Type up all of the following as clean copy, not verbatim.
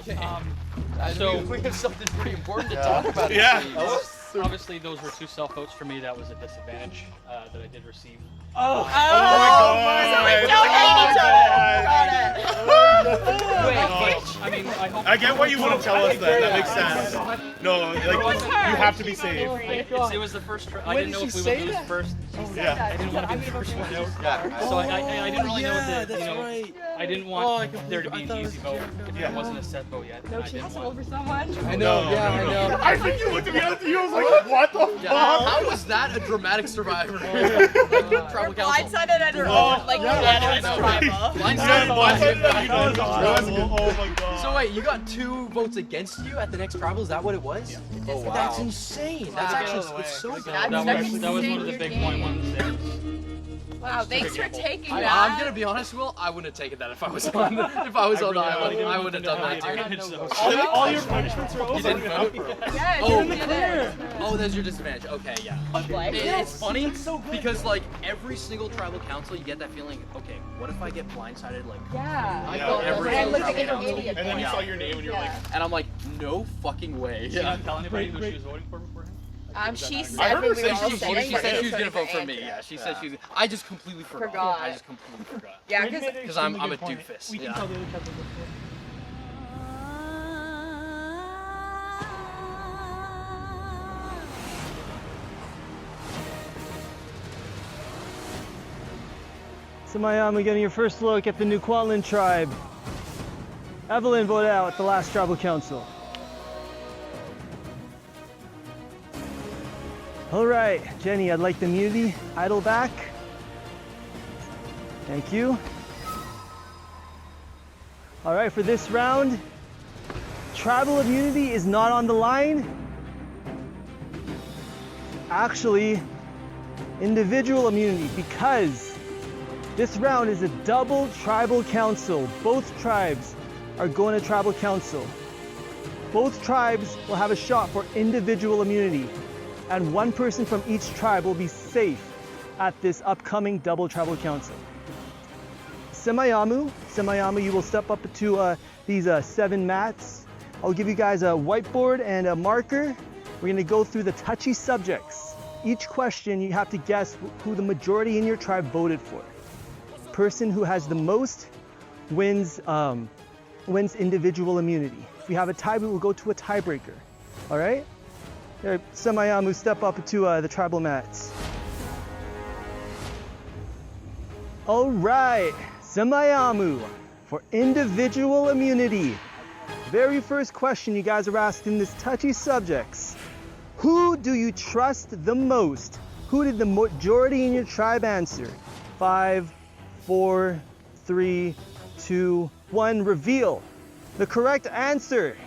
So we have something pretty important to talk about. Yeah. Obviously, those were 2 self-votes for me. That was a disadvantage that I did receive. Oh my god! I mean, I hope. I get why you wouldn't tell us that. That makes sense. No, like you have to be safe. It was the first. I didn't know if we would lose first. Yeah. I didn't want to be the first one out. Yeah. So I didn't really know yeah, that. You that's know, right. I didn't want there to be an easy vote if it wasn't a set vote yet. No I didn't chance want. over someone. I know, yeah, I know. I think you looked at me and I was like, what the fuck? How was that a dramatic survivor? Tribal council. Blindsided at her own, like, tribal. Oh my god. So wait, you got 2 votes against you at the next tribal? Is that what it was? Yeah. Oh wow. That's insane. That's actually it's so bad. That was one of the big ones there. Wow, thanks for taking I'm that. gonna be honest, Will. I wouldn't have taken that if I was on. If I was on the island, I wouldn't have done that too. All your punishments are over. You didn't vote. Yes, Oh, you did it. Oh, that's your disadvantage. Okay, yeah. It's funny because like every single tribal council, you get that feeling. Okay, what if I get blindsided? Like, Yeah. I felt every And single look like tribal an council, idiot. And then you saw your name and you're like, and I'm like, no fucking way. She didn't tell anybody who she was voting for beforehand? She I said heard when her we say were all she sitting, said she was gonna voting vote for Andrew. me. Yeah, she said she was. I just completely forgot. Forgot. I just completely forgot. Yeah, Because I'm a doofus. We can Yeah. tell the other tribal before. Semayamu getting your first look at the new Watling tribe. Evelyn voted out at the last tribal council. All right, Jenny, I'd like the immunity idol back. Thank you. All right, for this round, tribal immunity is not on the line. Actually, individual immunity, because this round is a double tribal council. Both tribes are going to tribal council. Both tribes will have a shot for individual immunity, and one person from each tribe will be safe at this upcoming double tribal council. Semayamu, you will step up to these 7 mats. I'll give you guys a whiteboard and a marker. We're gonna go through the touchy subjects. Each question, you have to guess who the majority in your tribe voted for. Person who has the most wins individual immunity. If we have a tie, we will go to a tiebreaker. All right? There, Semayamu, step up to the tribal mats. All right, Semayamu, for individual immunity. Very first question you guys are asked in this touchy subjects. Who do you trust the most? Who did the majority in your tribe answer? 5, 4, 3, 2, 1, reveal. The correct answer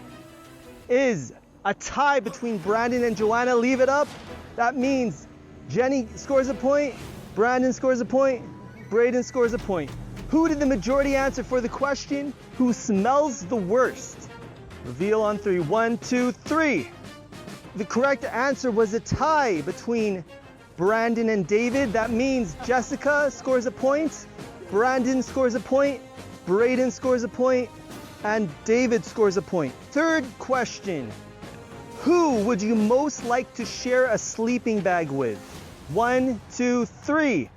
is a tie between Brandon and Joanna. Leave it up. That means Jenny scores a point, Brandon scores a point, Braden scores a point. Who did the majority answer for the question? Who smells the worst? Reveal on 3. 1, 2, 3. The correct answer was a tie between Brandon and David. That means Jessica scores a point, Brandon scores a point, Braden scores a point, and David scores a point. Third question. Who would you most like to share a sleeping bag with? 1, 2, 3.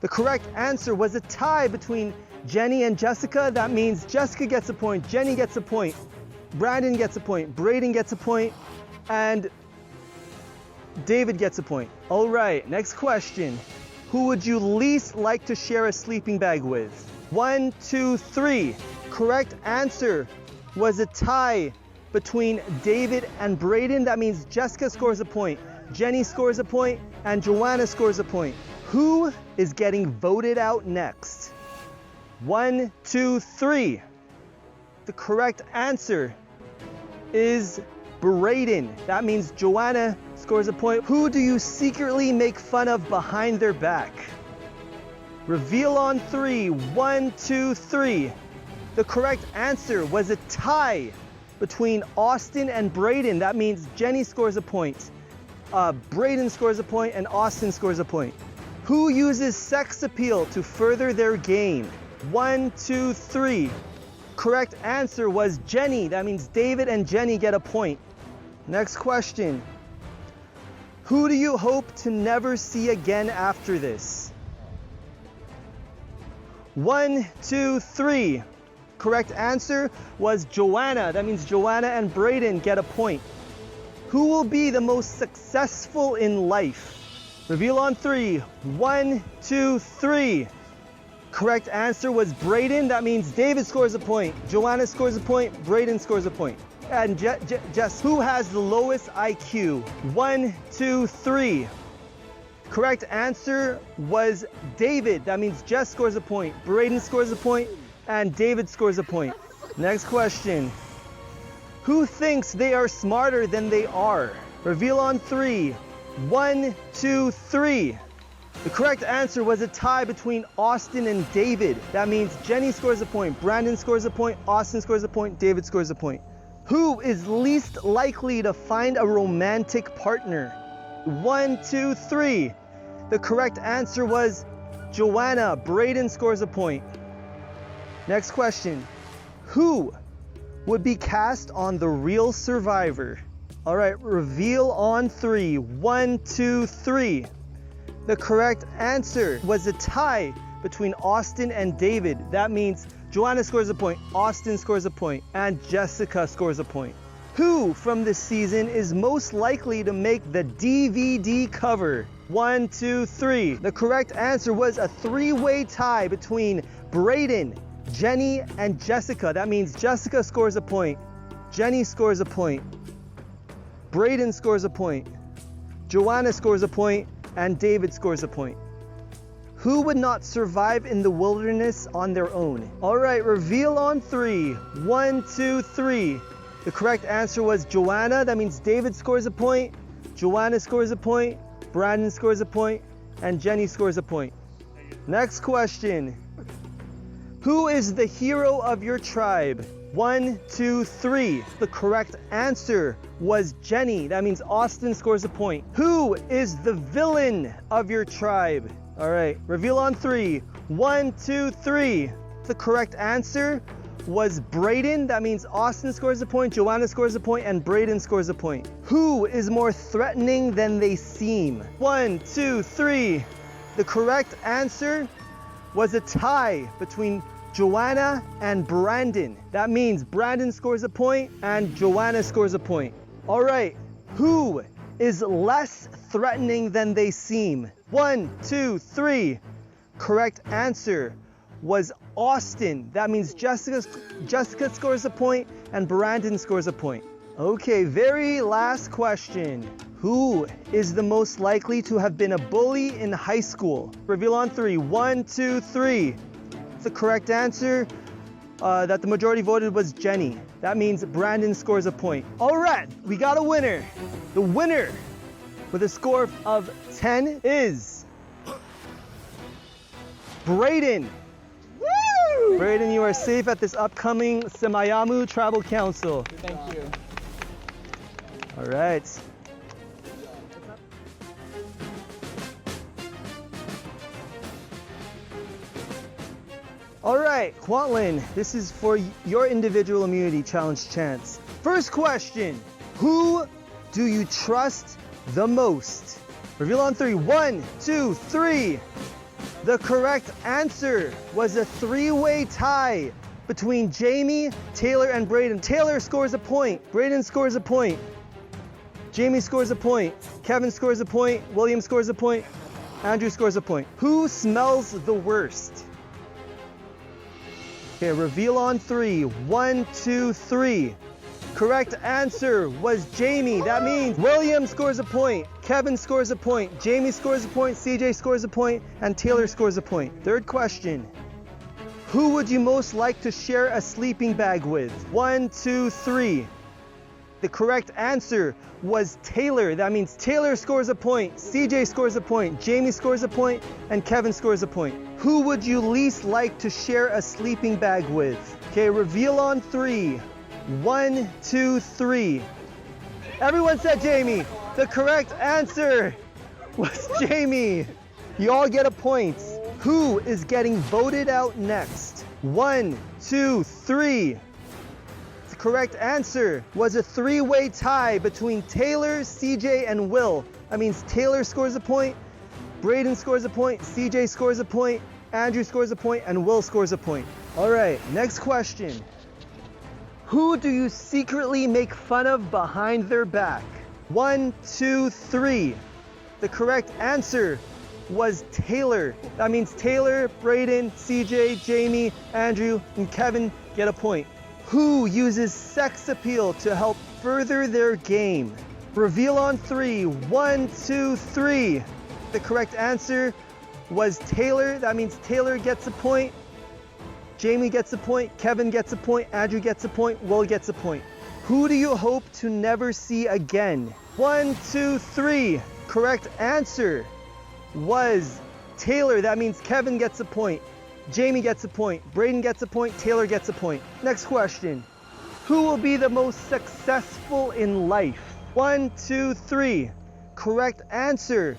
The correct answer was a tie between Jenny and Jessica. That means Jessica gets a point, Jenny gets a point, Brandon gets a point, Braden gets a point, and David gets a point. All right, next question. Who would you least like to share a sleeping bag with? 1, 2, 3. Correct answer was a tie between David and Braden. That means Jessica scores a point, Jenny scores a point, and Joanna scores a point. Who is getting voted out next? 1, 2, 3. The correct answer is Braden. That means Joanna scores a point. Who do you secretly make fun of behind their back? Reveal on 3. 1, 2, 3. The correct answer was a tie between Austin and Braden. That means Jenny scores a point, Braden scores a point, and Austin scores a point. Who uses sex appeal to further their game? 1, 2, 3. correct answer was Jenny. That means David and Jenny get a point. Next question. Who do you hope to never see again after this? 1, 2, 3. Correct answer was Joanna. That means Joanna and Brayden get a point. Who will be the most successful in life? Reveal on 3. 1, 2, 3. Correct answer was Brayden. That means David scores a point, Joanna scores a point, Brayden scores a point. And Jess, who has the lowest IQ? 1, 2, 3. Correct answer was David. That means Jess scores a point, Brayden scores a point, and David scores a point. Next question. Who thinks they are smarter than they are? Reveal on 3. 1, 2, 3. The correct answer was a tie between Austin and David. That means Jenny scores a point, Brandon scores a point, Austin scores a point, David scores a point. Who is least likely to find a romantic partner? 1, 2, 3. The correct answer was Joanna. Brayden scores a point. Next question. Who would be cast on The Real Survivor? All right, reveal on 3. 1, 2, 3. The correct answer was a tie between Austin and David. That means Joanna scores a point, Austin scores a point, and Jessica scores a point. Who from this season is most likely to make the DVD cover? 1, 2, 3. The correct answer was a three-way tie between Brayden, Jenny, and Jessica. That means Jessica scores a point, Jenny scores a point, Brayden scores a point, Joanna scores a point, and David scores a point. Who would not survive in the wilderness on their own? All right, reveal on 3. 1, 2, 3. The correct answer was Joanna. That means David scores a point, Joanna scores a point, Brandon scores a point, and Jenny scores a point. Next question. Who is the hero of your tribe? 1, 2, 3. The correct answer was Jenny. That means Austin scores a point. Who is the villain of your tribe? All right, reveal on 3. 1, 2, 3. The correct answer was Brayden. That means Austin scores a point, Joanna scores a point, and Brayden scores a point. Who is more threatening than they seem? 1, 2, 3. The correct answer was a tie between Joanna and Brandon. That means Brandon scores a point and Joanna scores a point. All right, who is less threatening than they seem? 1, 2, 3. Correct answer was Austin. That means Jessica scores a point and Brandon scores a point. Okay, very last question. Who is the most likely to have been a bully in high school? Reveal on 3. 1, 2, 3. The correct answer that the majority voted was Jenny. That means Brandon scores a point. All right, we got a winner. The winner with a score of 10 is Brayden. Woo! Brayden, you are safe at this upcoming Semayamu Tribal Council. Thank you. All right. All right, Watling, this is for your individual immunity challenge chance. First question, who do you trust the most? Reveal on 3. 1, 2, 3. The correct answer was a three-way tie between Jamie, Taylor, and Brayden. Taylor scores a point, Brayden scores a point, Jamie scores a point, Kevin scores a point, William scores a point, Andrew scores a point. Who smells the worst? Okay, reveal on 3. 1, 2, 3. Correct answer was Jamie. That means William scores a point, Kevin scores a point, Jamie scores a point, CJ scores a point, and Taylor scores a point. Third question. Who would you most like to share a sleeping bag with? 1, 2, 3. The correct answer was Taylor. That means Taylor scores a point, CJ scores a point, Jamie scores a point, and Kevin scores a point. Who would you least like to share a sleeping bag with? Okay, reveal on 3. 1, 2, 3. Everyone said Jamie. The correct answer was Jamie. You all get a point. Who is getting voted out next? 1, 2, 3. The correct answer was a three-way tie between Taylor, CJ, and Will. That means Taylor scores a point, Braden scores a point, CJ scores a point, Andrew scores a point, and Will scores a point. All right, next question. Who do you secretly make fun of behind their back? 1, 2, 3. The correct answer was Taylor. That means Taylor, Braden, CJ, Jamie, Andrew, and Kevin get a point. Who uses sex appeal to help further their game? Reveal on 3. 1, 2, 3. The correct answer was Taylor. That means Taylor gets a point. Jamie gets a point. Kevin gets a point. Andrew gets a point. Will gets a point. Who do you hope to never see again? 1, 2, 3. Correct answer was Taylor. That means Kevin gets a point. Jamie gets a point. Braden gets a point. Taylor gets a point. Next question. Who will be the most successful in life? 1, 2, 3. Correct answer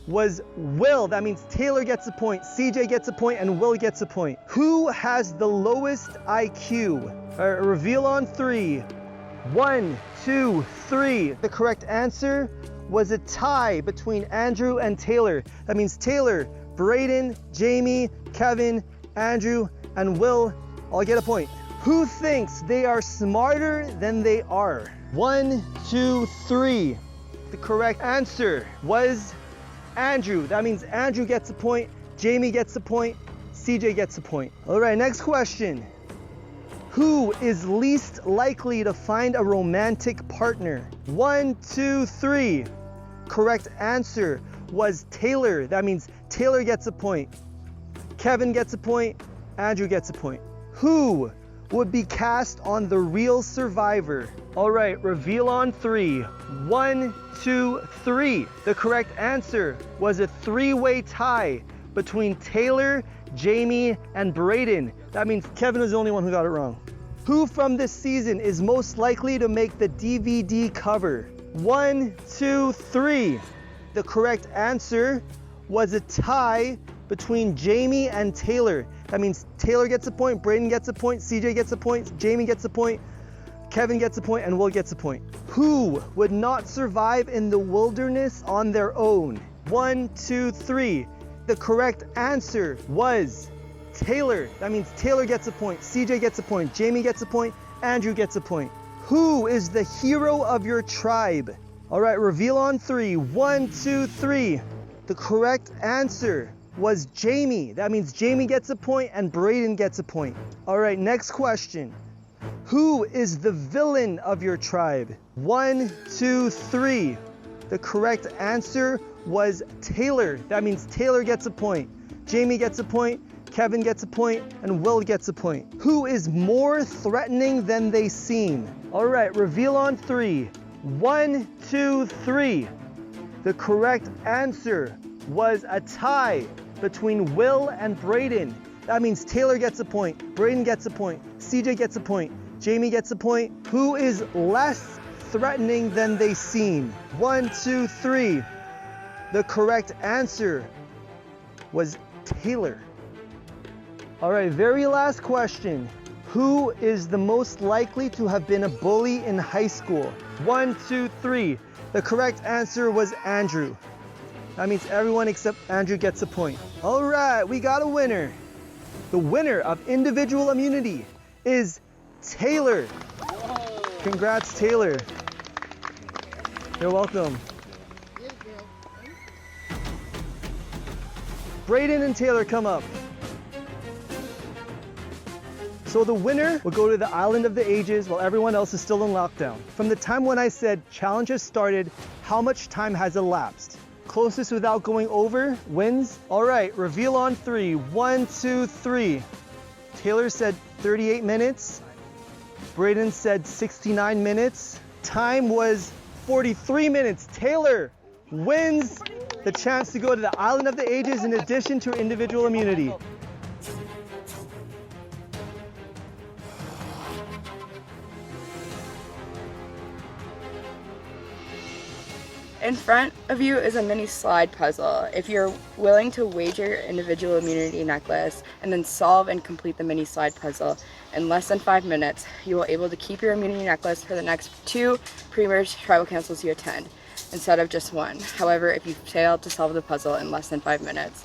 was Will. That means Taylor gets a point, CJ gets a point, and Will gets a point. Who has the lowest IQ? Reveal on 3. 1, 2, 3. The correct answer was a tie between Andrew and Taylor. That means Taylor, Braden, Jamie, Kevin, Andrew, and Will all get a point. Who thinks they are smarter than they are? 1, 2, 3. The correct answer was Andrew. That means Andrew gets a point, Jamie gets a point, CJ gets a point. All right, next question. Who is least likely to find a romantic partner? 1, 2, 3. Correct answer was Taylor. That means Taylor gets a point, Kevin gets a point, Andrew gets a point. Who would be cast on The Real Survivor? All right, reveal on 3. 1, 2, 3. The correct answer was a three-way tie between Taylor, Jamie, and Braden. That means Kevin was the only one who got it wrong. Who from this season is most likely to make the DVD cover? 1, 2, 3. The correct answer was a tie between Jamie and Taylor. That means Taylor gets a point, Braden gets a point, CJ gets a point, Jamie gets a point, Kevin gets a point, and Will gets a point. Who would not survive in the wilderness on their own? 1, 2, 3. The correct answer was Taylor. That means Taylor gets a point, CJ gets a point, Jamie gets a point, Andrew gets a point. Who is the hero of your tribe? All right, reveal on 3. 1, 2, 3. The correct answer was Jamie. That means Jamie gets a point and Braden gets a point. All right, next question. Who is the villain of your tribe? 1, 2, 3. The correct answer was Taylor. That means Taylor gets a point, Jamie gets a point, Kevin gets a point, and Will gets a point. Who is more threatening than they seem? All right, reveal on 3. 1, 2, 3. The correct answer was a tie between Will and Braden. That means Taylor gets a point, Braden gets a point, CJ gets a point, Jamie gets a point. Who is less threatening than they seem? 1, 2, 3. The correct answer was Taylor. All right, very last question. Who is the most likely to have been a bully in high school? 1, 2, 3. The correct answer was Andrew. That means everyone except Andrew gets a point. All right, we got a winner. The winner of individual immunity is Taylor. Congrats, Taylor. You're welcome. Braden and Taylor, come up. So the winner will go to the Island of the Ages while everyone else is still in lockdown. From the time when I said challenge has started, how much time has elapsed? Closest without going over wins. All right, reveal on 3. 1, 2, 3. Taylor said 38 minutes. Braden said 69 minutes. Time was 43 minutes. Taylor wins the chance to go to the Island of the Ages in addition to individual immunity. In front of you is a mini slide puzzle. If you're willing to wager your individual immunity necklace and then solve and complete the mini slide puzzle in less than 5 minutes, you will be able to keep your immunity necklace for the next 2 pre-merge tribal councils you attend, instead of just 1. However, if you fail to solve the puzzle in less than 5 minutes,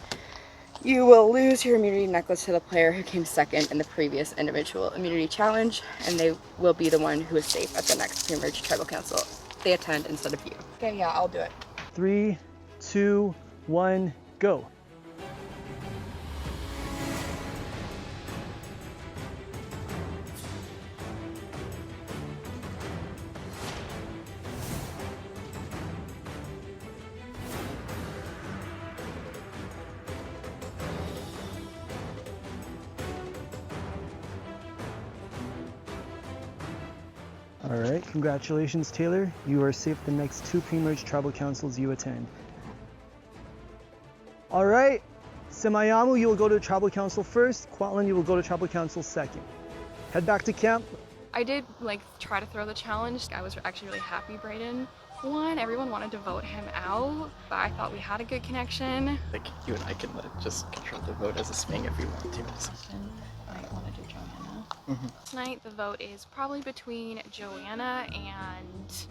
you will lose your immunity necklace to the player who came second in the previous individual immunity challenge, and they will be the one who is safe at the next pre-merge tribal council. They attend instead of you. Okay, yeah, I'll do it. 3, 2, 1, go. All right, congratulations, Taylor. You are safe the next 2 pre-merge tribal councils you attend. All right, Semayamu, you will go to tribal council first. Watling, you will go to tribal council second. Head back to camp. I did try to throw the challenge. I was actually really happy Brayden won. Everyone wanted to vote him out, but I thought we had a good connection. Like, you and I can just control the vote as a swing if we want to. I want to do Joanna. Tonight the vote is probably between Joanna and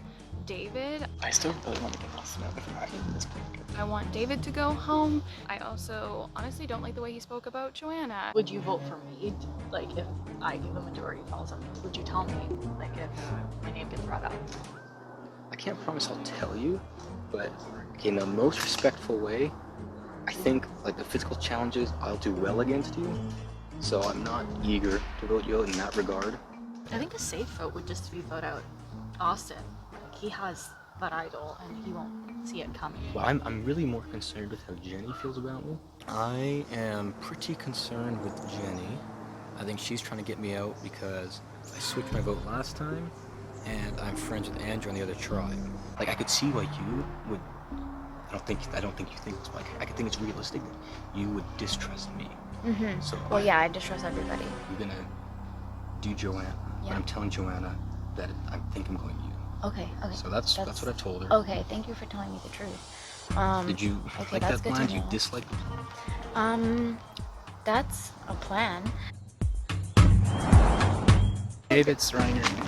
David. I still really want to get Austin out if I'm not getting this point. I want David to go home. I also honestly don't like the way he spoke about Joanna. Would you vote for me? Like, if I give a majority calls, would you tell me, like, if my name gets brought up? I can't promise I'll tell you, but in the most respectful way, I think, like, the physical challenges, I'll do well against you. So I'm not eager to vote you out in that regard. I think a safe vote would just be vote out Austin. Like, he has that idol and he won't see it coming. Well, I'm really more concerned with how Jenny feels about me. I am pretty concerned with Jenny. I think she's trying to get me out because I switched my vote last time and I'm friends with Andrew and the other tribe. Like, I could see why you would, I don't think you think it's like, I could think it's realistic that you would distrust me. So well, yeah, I distrust everybody. I'm gonna do Joanna, but I'm telling Joanna that I think I'm going you. Okay. So that's what I told her. Okay, thank you for telling me the truth. Did you like that plan? Did you dislike the plan? That's a plan. David's running your team.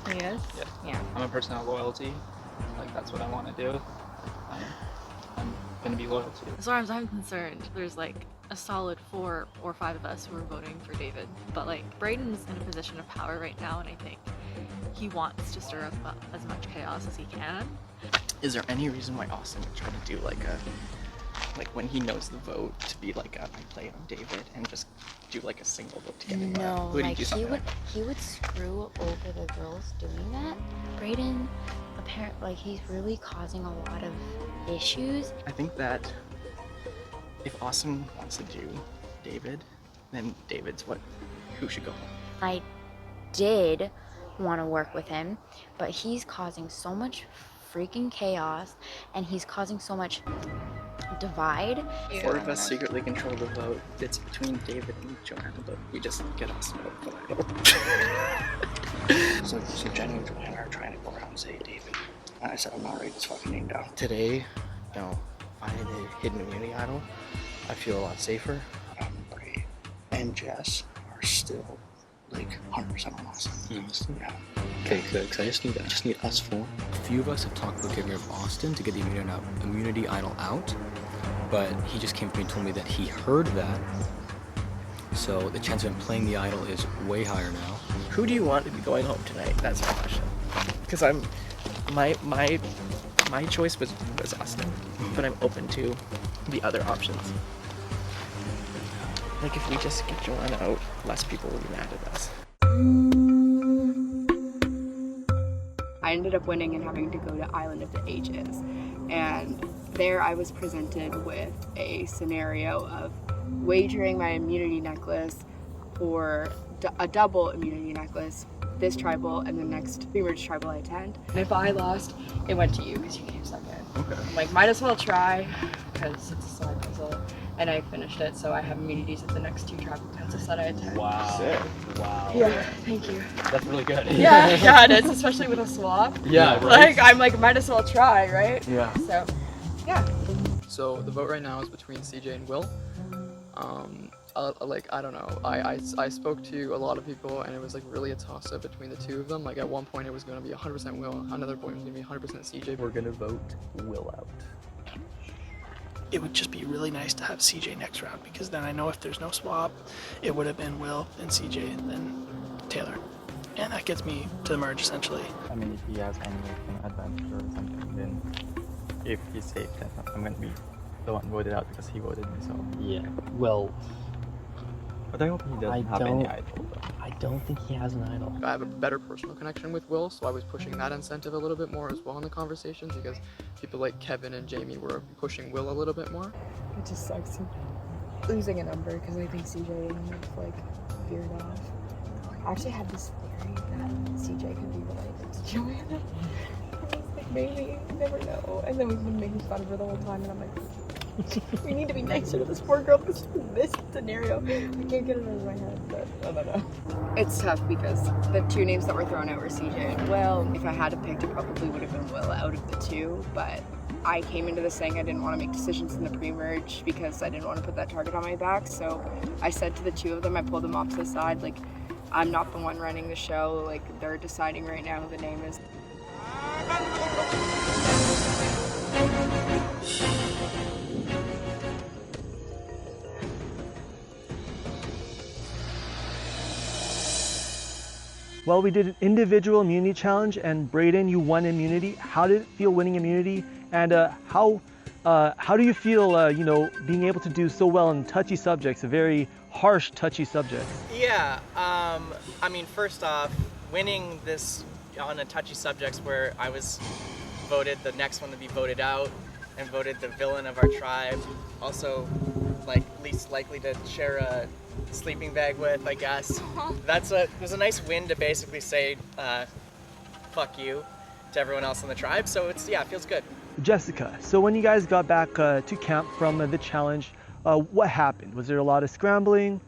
He is? Yeah. I'm a person of loyalty. Like, that's what I want to do. I'm gonna be loyal to you. As far as I'm concerned, there's like a solid 4 or 5 of us who are voting for David. But like, Brayden's in a position of power right now, and I think he wants to stir up as much chaos as he can. Is there any reason why Austin would try to do like when he knows the vote to be like I play on David and just do like a single vote to get him? No, like he would screw over the girls doing that. Brayden, apparently, like, he's really causing a lot of issues. I think that if Austin wants to do David, then David's who should go home. I did want to work with him, but he's causing so much freaking chaos and he's causing so much divide. 4 of us secretly control the vote. It's between David and Joanna, but we just get Austin out of the idol. So Jenny and Joanna are trying to go around and say David. And I said, I'm not writing this fucking name down. Today, finding the hidden immunity idol, I feel a lot safer. Bray and Jess are still like 100% on Austin. Yeah. Okay, good, because I just need us 4. A few of us have talked about getting rid of Austin to get the immunity idol out, but he just came to me and told me that he heard that. So the chance of him playing the idol is way higher now. Who do you want to be going home tonight? That's my question. Because my choice was Austin, but I'm open to the other options. Like, if we just get Joanna out, less people will be mad at us. I ended up winning and having to go to Island of the Ages, and there I was presented with a scenario of wagering my immunity necklace for a double immunity necklace, this tribal and the next pre-merge tribal I attend. And if I lost, it went to you because you came second. Okay. I'm like, might as well try because it's a slide puzzle. and I finished it, so I have immunities at the next 2 tribal councils that I attend. Wow. Sick. Wow. Yeah, thank you. That's really good. Yeah, it is, especially with a swap. Yeah, right? Like, I'm like, might as well try, right? Yeah. So, yeah. So the vote right now is between CJ and Will. Like, I don't know. I spoke to a lot of people, and it was like really a toss-up between the 2 of them. Like at one point it was going to be 100% Will, another point it was going to be 100% CJ. We're gonna vote Will out. It would just be really nice to have CJ next round, because then I know if there's no swap, it would have been Will and CJ and then Taylor. And that gets me to the merge essentially. I mean, if he has any advantage or something, then if he's safe, then I'm going to be the one voted out because he voted me, so. Yeah, well, but I hope he doesn't have any idol, though. I don't think he has an idol. I have a better personal connection with Will, so I was pushing that incentive a little bit more as well in the conversations, because people like Kevin and Jamie were pushing Will a little bit more. It just sucks losing a number, because I think CJ would like veered off. I actually had this theory that CJ could be related to Joanna. I was like, maybe, you never know. And then we've been making fun of her the whole time, and I'm like, we need to be nicer to this poor girl because of this scenario. I can't get it out of my head, but I don't know. It's tough because the 2 names that were thrown out were CJ and Will. If I had to pick, it probably would have been Will out of the 2, but I came into this saying I didn't want to make decisions in the pre-merge because I didn't want to put that target on my back. So I said to the 2 of them, I pulled them off to the side, like, I'm not the one running the show. Like, they're deciding right now who the name is. Well, we did an individual immunity challenge, and Brayden, you won immunity. How did it feel winning immunity? And how do you feel, you know, being able to do so well in touchy subjects, a very harsh, touchy subject? Yeah, I mean, first off, winning this on a touchy subjects where I was voted the next one to be voted out and voted the villain of our tribe, also like least likely to share a sleeping bag with, I guess. It was a nice win to basically say fuck you to everyone else in the tribe, so it feels good. Jessica, so when you guys got back to camp from the challenge, what happened? Was there a lot of scrambling?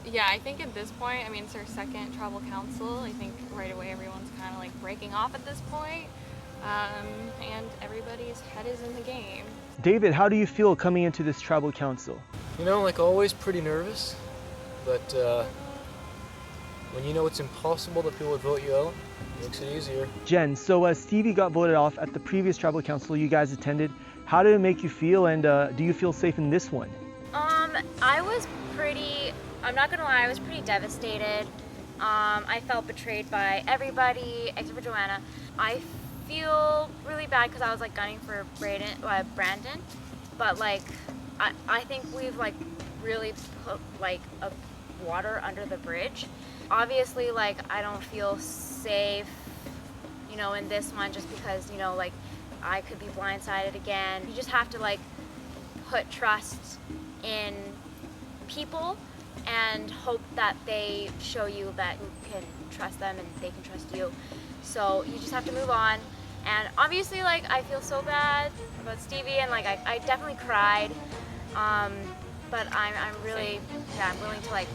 Yeah, I think at this point, I mean, it's our 2nd tribal council. I think right away everyone's kind of like breaking off at this point, and everybody's head is in the game. David, how do you feel coming into this tribal council? You know, like always pretty nervous, but when you know it's impossible that people would vote you out, it makes it easier. Jen, so Stevie got voted off at the previous tribal council you guys attended. How did it make you feel, and do you feel safe in this one? I was pretty, I'm not gonna lie, I was pretty devastated. I felt betrayed by everybody except for Joanna. I feel really bad because I was like gunning for Brandon, but like I think we've like really put like a water under the bridge. Obviously, like, I don't feel safe, you know, in this one just because, you know, like, I could be blindsided again. You just have to like put trust in people and hope that they show you that you can trust them and they can trust you. So you just have to move on. And obviously, like, I feel so bad about Stevie, and like I definitely cried. But I'm really, yeah, I'm willing to like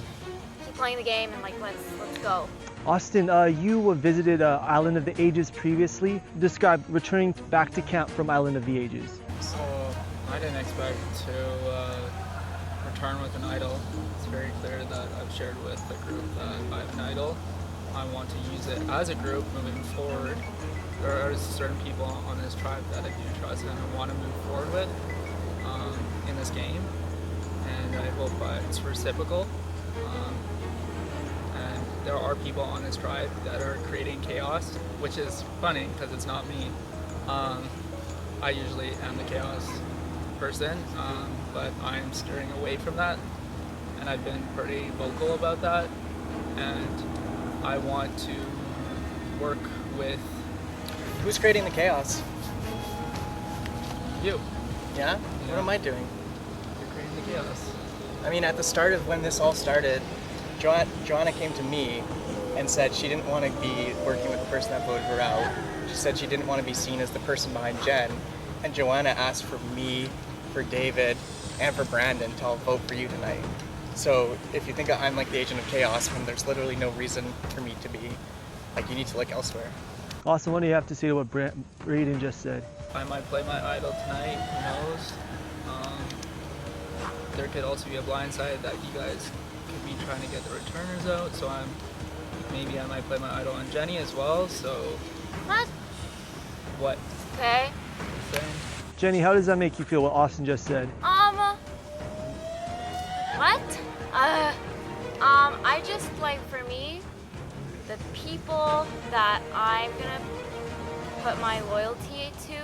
keep playing the game and like let's go. Austin, you visited Island of the Ages previously. Describe returning back to camp from Island of the Ages. So I didn't expect to return with an idol. It's very clear that I've shared with the group that I have an idol. I want to use it as a group moving forward. There are certain people on this tribe that I do trust and I want to move forward with in this game, and I hope it's reciprocal. And there are people on this tribe that are creating chaos, which is funny because it's not me. I usually am the chaos person, but I'm steering away from that, and I've been pretty vocal about that, and I want to work with... Who's creating the chaos? You. Yeah? What am I doing? You're creating the chaos. I mean, at the start of when this all started, Joanna came to me and said she didn't want to be working with the person that voted her out. She said she didn't want to be seen as the person behind Jen. And Joanna asked for me, for David, and for Brandon to all vote for you tonight. So if you think I'm like the agent of chaos when there's literally no reason for me to be, like, you need to look elsewhere. Austin, what do you have to say to what Braden just said? I might play my idol tonight, who knows? There could also be a blindside that you guys could be trying to get the returners out, so maybe I might play my idol on Jenny as well, so... What? What? Okay. Jenny, how does that make you feel, what Austin just said? What? I just, like, for me, the people that I'm gonna put my loyalty to,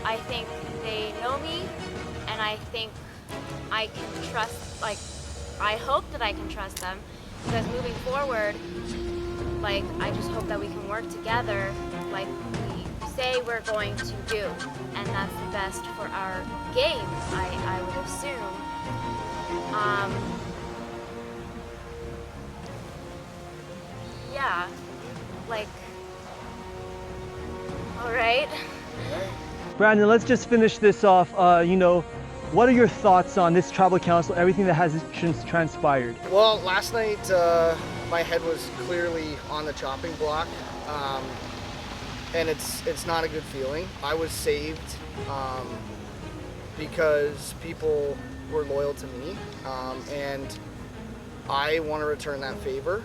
I think they know me, and I think I can trust, like, I hope that I can trust them, because moving forward, like, I just hope that we can work together like we say we're going to do, and that's the best for our game, I would assume. Yeah, like, all right. Brandon, let's just finish this off. You know, what are your thoughts on this tribal council, everything that has since transpired? Well, last night my head was clearly on the chopping block, and it's not a good feeling. I was saved because people were loyal to me, and I want to return that favor.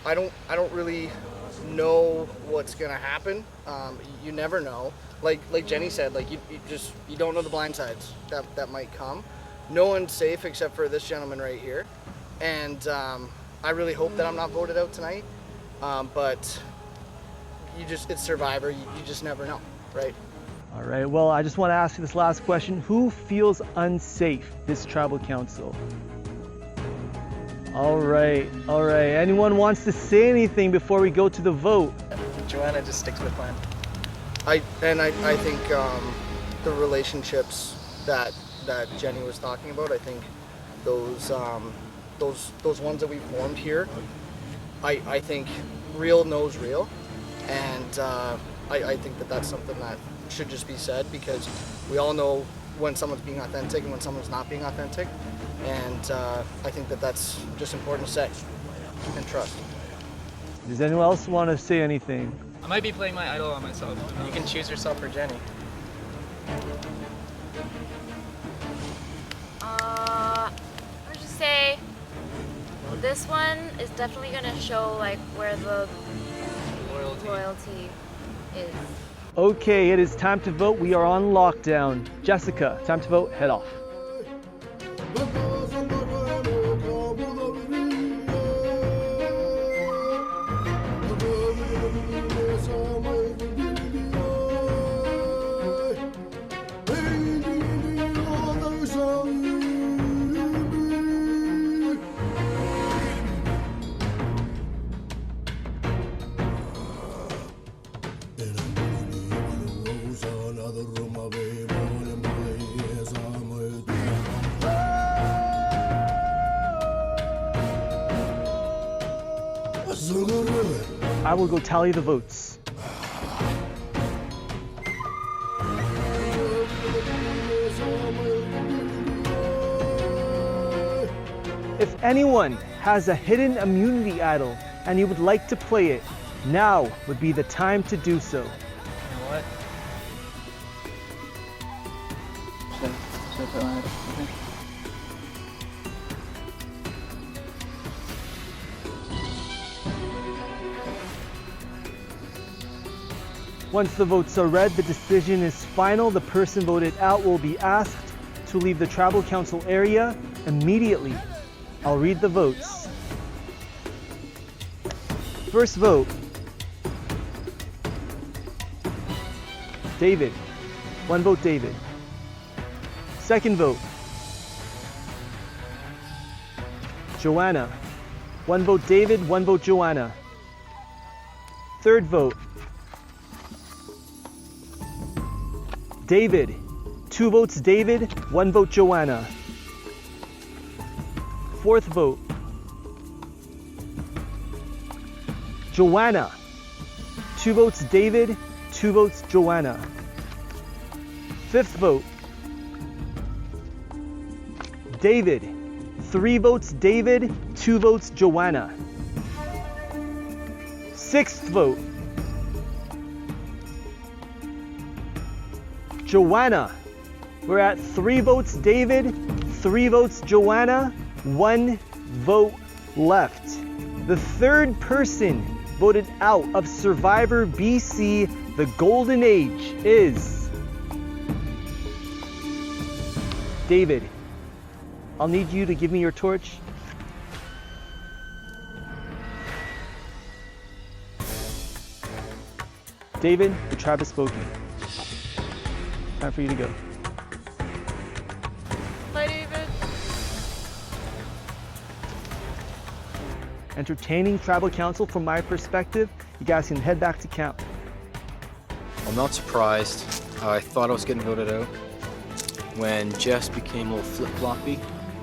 I don't really know what's gonna happen. You never know. Like Jenny said, like you don't know the blind sides that might come. No one's safe except for this gentleman right here, and I really hope that I'm not voted out tonight. But it's Survivor. You just never know, right? All right, well, I just want to ask you this last question. Who feels unsafe this tribal council? All right. Anyone wants to say anything before we go to the vote? Joanna just sticks with plan. I think the relationships that Jenny was talking about, I think those ones that we formed here, I think real knows real, and I think that's something that should just be said, because we all know when someone's being authentic and when someone's not being authentic, and I think that's just important to say and trust. Does anyone else want to say anything? I might be playing my idol on myself. You can choose yourself for Jenny. I would just say this one is definitely gonna show like where the loyalty is. Okay, it is time to vote. We are on lockdown. Jessica, time to vote. Head off. I will go tally the votes. If anyone has a hidden immunity idol and you would like to play it, now would be the time to do so. You know what? Once the votes are read, the decision is final. The person voted out will be asked to leave the tribal council area immediately. I'll read the votes. First vote, David. 1 vote, David. Second vote, Joanna. 1 vote, David. 1 vote, Joanna. Third vote, David. 2 votes, David. 1 vote, Joanna. Fourth vote, Joanna. 2 votes, David. 2 votes, Joanna. Fifth vote, David. 3 votes David, 2 votes Joanna. 6th vote. Joanna. We're at 3 votes David, 3 votes Joanna, 1 vote left. The 3rd person voted out of Survivor BC, the Golden Age, is David. I'll need you to give me your torch. David, the tribe has spoken. Time for you to go. Bye, David. Entertaining tribal council from my perspective. You guys can head back to camp. I'm not surprised. I thought I was getting voted out. When Jess became a little flip-floppy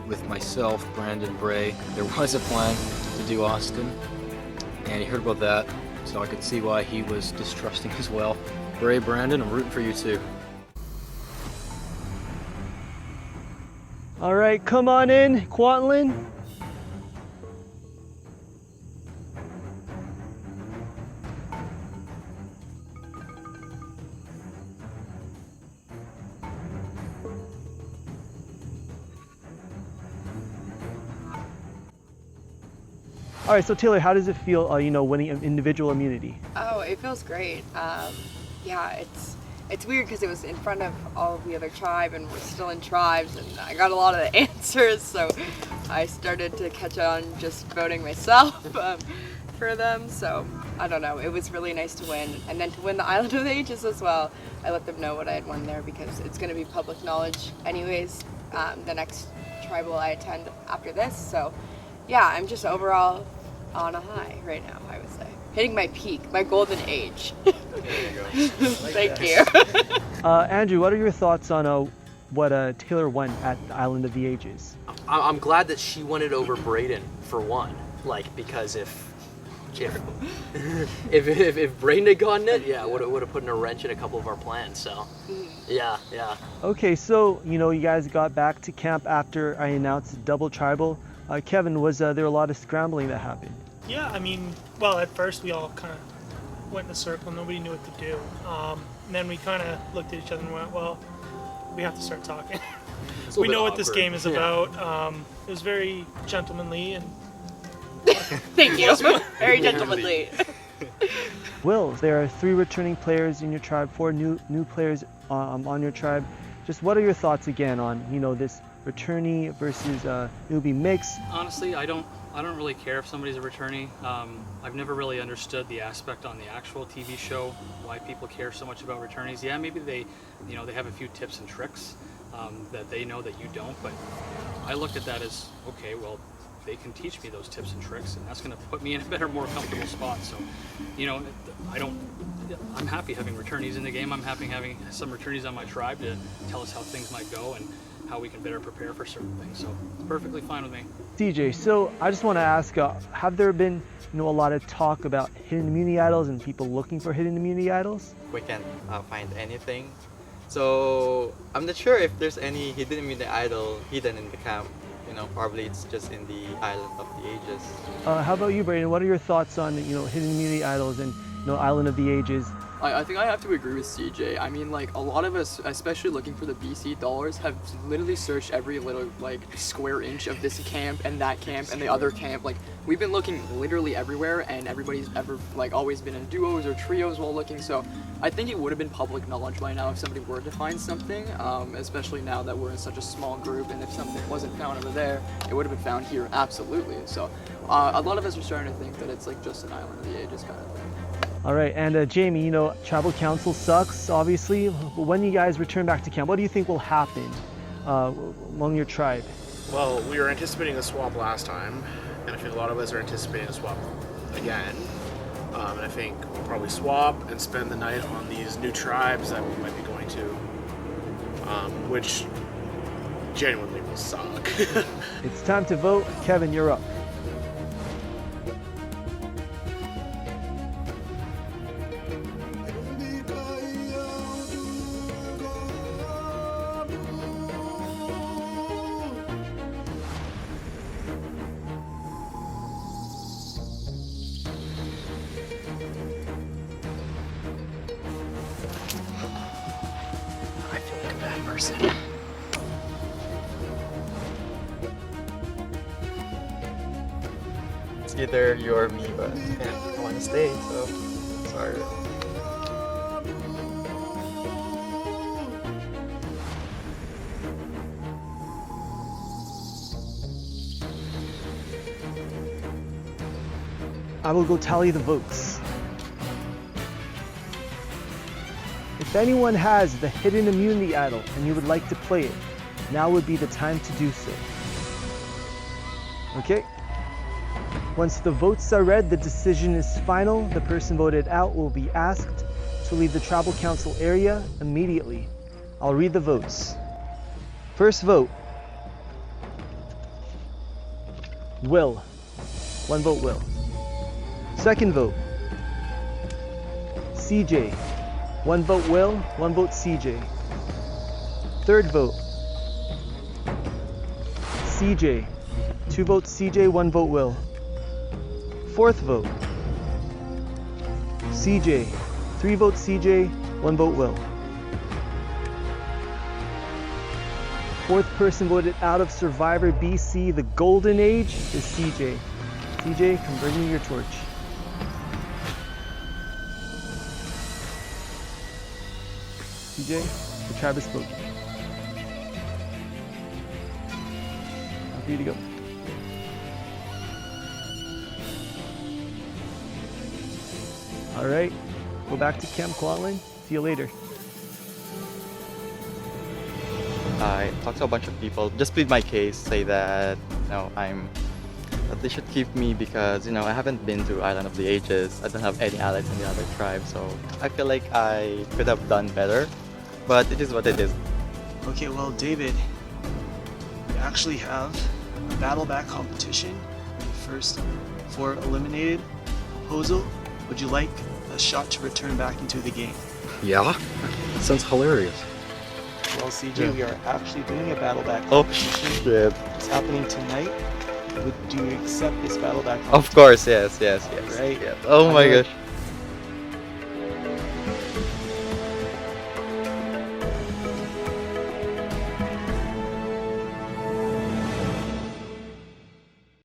with myself, Brandon, Bray, there was a plan to do Austin, and he heard about that, so I could see why he was distrusting as well. Bray, Brandon, I'm rooting for you too. All right, come on in, Watling. All right, so Taylor, how does it feel, winning an individual immunity? Oh, it feels great. Yeah, it's weird because it was in front of all of the other tribe and we're still in tribes, and I got a lot of the answers, so I started to catch on just voting myself for them. So I don't know, it was really nice to win, and then to win the Island of the Ages as well. I let them know what I had won there because it's going to be public knowledge anyways, the next tribal I attend after this. So yeah, I'm just overall on a high right now, I would say. Hitting my peak, my golden age. Thank you. Andrew, what are your thoughts on what Taylor won at the Island of the Ages? I'm glad that she won it over Braden for one. Like, because if Braden had gotten it, yeah, would have put in a wrench in a couple of our plans. So, yeah. Okay, so you guys got back to camp after I announced double tribal. Kevin, was there a lot of scrambling that happened? Yeah, I mean, well, at first we all kind of went in a circle. Nobody knew what to do. And then we kind of looked at each other and went, well, we have to start talking. We know what this game is about. It was very gentlemanly and... Thank you. Very gentlemanly. Will, there are 3 returning players in your tribe, 4 new players on your tribe. Just what are your thoughts again on, this returnee versus newbie mix? Honestly, I don't really care if somebody's a returnee. I've never really understood the aspect on the actual TV show, why people care so much about returnees. Yeah, maybe they have a few tips and tricks that they know that you don't, but I looked at that as, okay, well, they can teach me those tips and tricks, and that's going to put me in a better, more comfortable spot. So, I'm happy having returnees in the game. I'm happy having some returnees on my tribe to tell us how things might go and how we can better prepare for certain things. So, perfectly fine with me. DJ, so I just want to ask, have there been a lot of talk about hidden immunity idols and people looking for hidden immunity idols? We can't find anything. So I'm not sure if there's any hidden immunity idol hidden in the camp. Probably it's just in the Island of the Ages. How about you, Brayden? What are your thoughts on hidden immunity idols and Island of the Ages? I think I have to agree with CJ. I mean, like, a lot of us, especially looking for the BC dollars, have literally searched every little, square inch of this camp and that camp and the other camp. Like, we've been looking literally everywhere, and everybody's ever, always been in duos or trios while looking. So I think it would have been public knowledge by now if somebody were to find something, especially now that we're in such a small group, and if something wasn't found over there, it would have been found here, absolutely. So a lot of us are starting to think that it's, just an Island of the Ages kind of thing. All right, and Jamie, tribal council sucks, obviously, but when you guys return back to camp, what do you think will happen among your tribe? Well, we were anticipating a swap last time, and I think a lot of us are anticipating a swap again. And I think we'll probably swap and spend the night on these new tribes that we might be going to, which genuinely will suck. It's time to vote. Kevin, you're up. person. It's either you or me, but yeah, I want to stay, so sorry. I will go tally the votes. If anyone has the hidden immunity idol and you would like to play it, now would be the time to do so. Okay? Once the votes are read, the decision is final. The person voted out will be asked to leave the tribal council area immediately. I'll read the votes. First vote. Will. 1 vote Will. Second vote. CJ. 1 vote Will, 1 vote CJ. Third vote. CJ. 2 votes CJ, 1 vote Will. Fourth vote. CJ. 3 votes CJ, 1 vote Will. Fourth person voted out of Survivor BC, the golden age, is CJ. CJ, come bring me your torch. CJ, the tribe has spoken. Time for you to go. Alright, go back to Camp Watling. See you later. I talked to a bunch of people, just plead my case, say that, that they should keep me because, I haven't been to Island of the Ages. I don't have any allies in the other tribe, so I feel like I could have done better, but it is what it is. Okay, well, David, we actually have a battle back competition for the first 4 eliminated proposal. Would you like a shot to return back into the game? Yeah, sounds hilarious. Well, CJ, we are actually doing a battle back Oh, competition. shit. It's happening tonight. Do you accept this battle back competition? Of course, yes. Right? Oh I'm my gonna gosh.